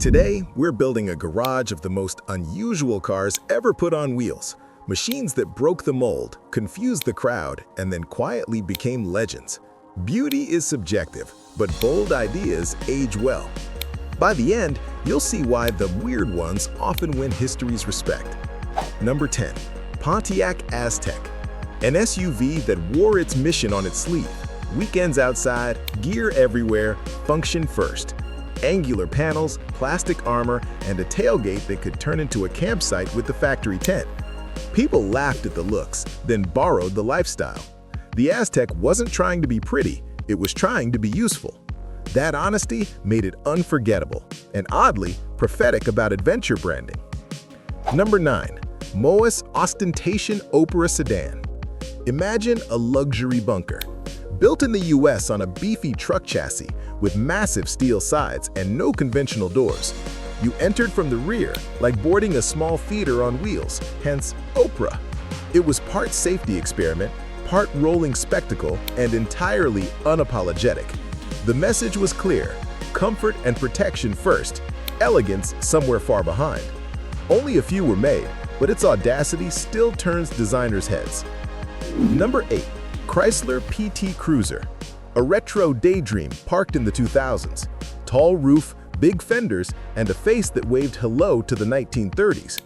Today, we're building a garage of the most unusual cars ever put on wheels. Machines that broke the mold, confused the crowd, and then quietly became legends. Beauty is subjective, but bold ideas age well. By the end, you'll see why the weird ones often win history's respect. Number 10. Pontiac Aztec. An SUV that wore its mission on its sleeve. Weekends outside, gear everywhere, function first. Angular panels, plastic armor, and a tailgate that could turn into a campsite with the factory tent. People laughed at the looks, then borrowed the lifestyle. The Aztec wasn't trying to be pretty, it was trying to be useful. That honesty made it unforgettable, and oddly, prophetic about adventure branding. Number 9. Moas Ostentation Opera Sedan. Imagine a luxury bunker. Built in the US on a beefy truck chassis with massive steel sides and no conventional doors. You entered from the rear, like boarding a small theater on wheels, hence Opera. It was part safety experiment, part rolling spectacle, and entirely unapologetic. The message was clear: comfort and protection first, elegance somewhere far behind. Only a few were made, but its audacity still turns designers' heads. Number 8. Chrysler PT Cruiser. A retro daydream parked in the 2000s. Tall roof, big fenders, and a face that waved hello to the 1930s.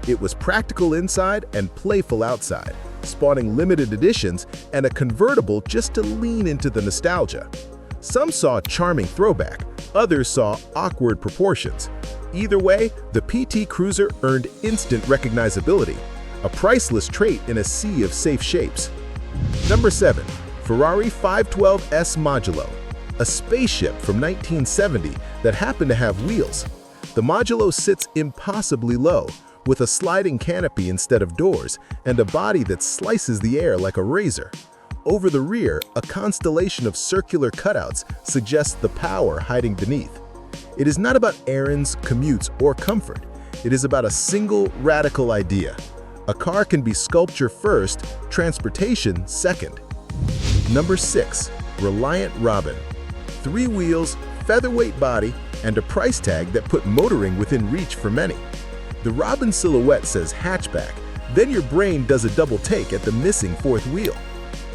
It was practical inside and playful outside, spawning limited editions and a convertible just to lean into the nostalgia. Some saw a charming throwback, others saw awkward proportions. Either way, the PT Cruiser earned instant recognizability, a priceless trait in a sea of safe shapes. Number 7. Ferrari 512S Modulo. A spaceship from 1970 that happened to have wheels. The Modulo sits impossibly low, with a sliding canopy instead of doors and a body that slices the air like a razor. Over the rear, a constellation of circular cutouts suggests the power hiding beneath. It is not about errands, commutes, or comfort. It is about a single, radical idea. A car can be sculpture first, transportation second. Number 6. Reliant Robin. 3 wheels, featherweight body, and a price tag that put motoring within reach for many. The Robin silhouette says hatchback, then your brain does a double take at the missing 4th wheel.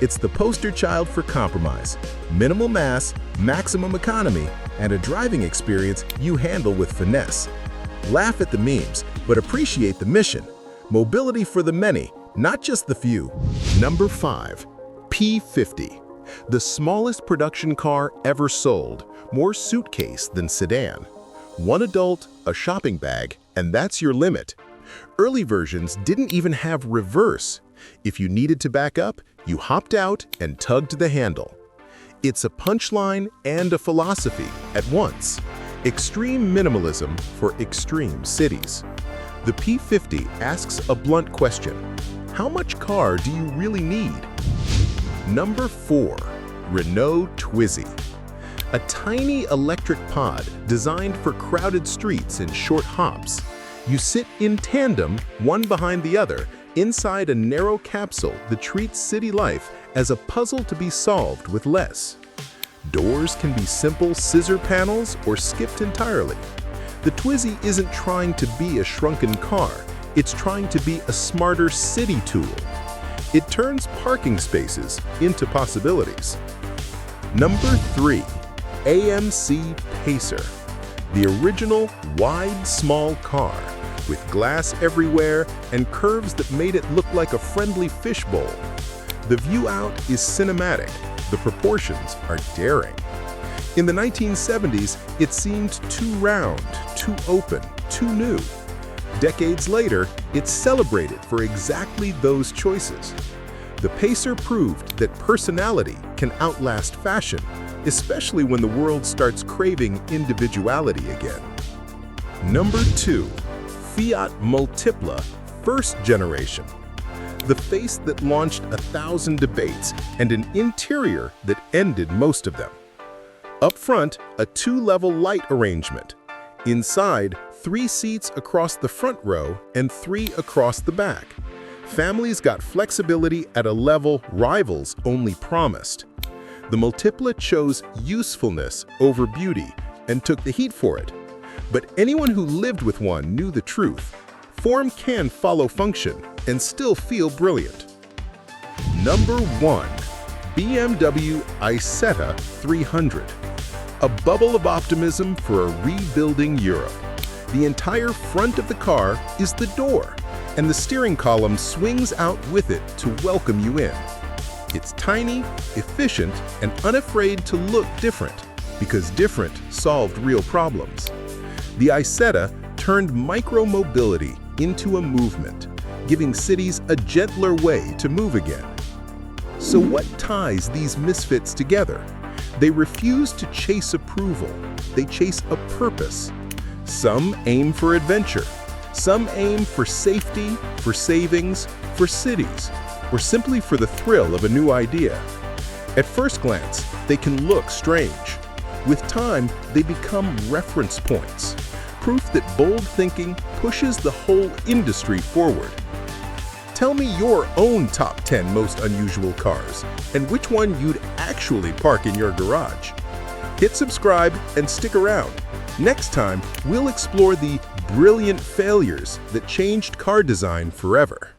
It's the poster child for compromise. Minimal mass, maximum economy, and a driving experience you handle with finesse. Laugh at the memes, but appreciate the mission. Mobility for the many, not just the few. Number 5. P50. The smallest production car ever sold, more suitcase than sedan. 1 adult, a shopping bag, and that's your limit. Early versions didn't even have reverse. If you needed to back up, you hopped out and tugged the handle. It's a punchline and a philosophy at once. Extreme minimalism for extreme cities. The P50 asks a blunt question: how much car do you really need? Number 4. Renault Twizy. A tiny electric pod designed for crowded streets and short hops. You sit in tandem, one behind the other, inside a narrow capsule that treats city life as a puzzle to be solved with less. Doors can be simple scissor panels or skipped entirely. The Twizy isn't trying to be a shrunken car, it's trying to be a smarter city tool. It turns parking spaces into possibilities. Number 3. AMC Pacer. The original wide, small car, with glass everywhere and curves that made it look like a friendly fishbowl. The view out is cinematic, the proportions are daring. In the 1970s, it seemed too round, too open, too new. Decades later, it's celebrated for exactly those choices. The Pacer proved that personality can outlast fashion, especially when the world starts craving individuality again. Number 2. Fiat Multipla, first generation. The face that launched 1,000 debates and an interior that ended most of them. Up front, a 2-level light arrangement. Inside, 3 seats across the front row and 3 across the back. Families got flexibility at a level rivals only promised. The Multipla chose usefulness over beauty and took the heat for it. But anyone who lived with one knew the truth. Form can follow function and still feel brilliant. Number 1. BMW Isetta 300. A bubble of optimism for a rebuilding Europe. The entire front of the car is the door, and the steering column swings out with it to welcome you in. It's tiny, efficient, and unafraid to look different, because different solved real problems. The Isetta turned micro-mobility into a movement, giving cities a gentler way to move again. So what ties these misfits together? They refuse to chase approval. They chase a purpose. Some aim for adventure. Some aim for safety, for savings, for cities, or simply for the thrill of a new idea. At first glance, they can look strange. With time, they become reference points, proof that bold thinking pushes the whole industry forward. Tell me your own top 10 most unusual cars and which one you'd actually park in your garage. Hit subscribe and stick around. Next time, we'll explore the brilliant failures that changed car design forever.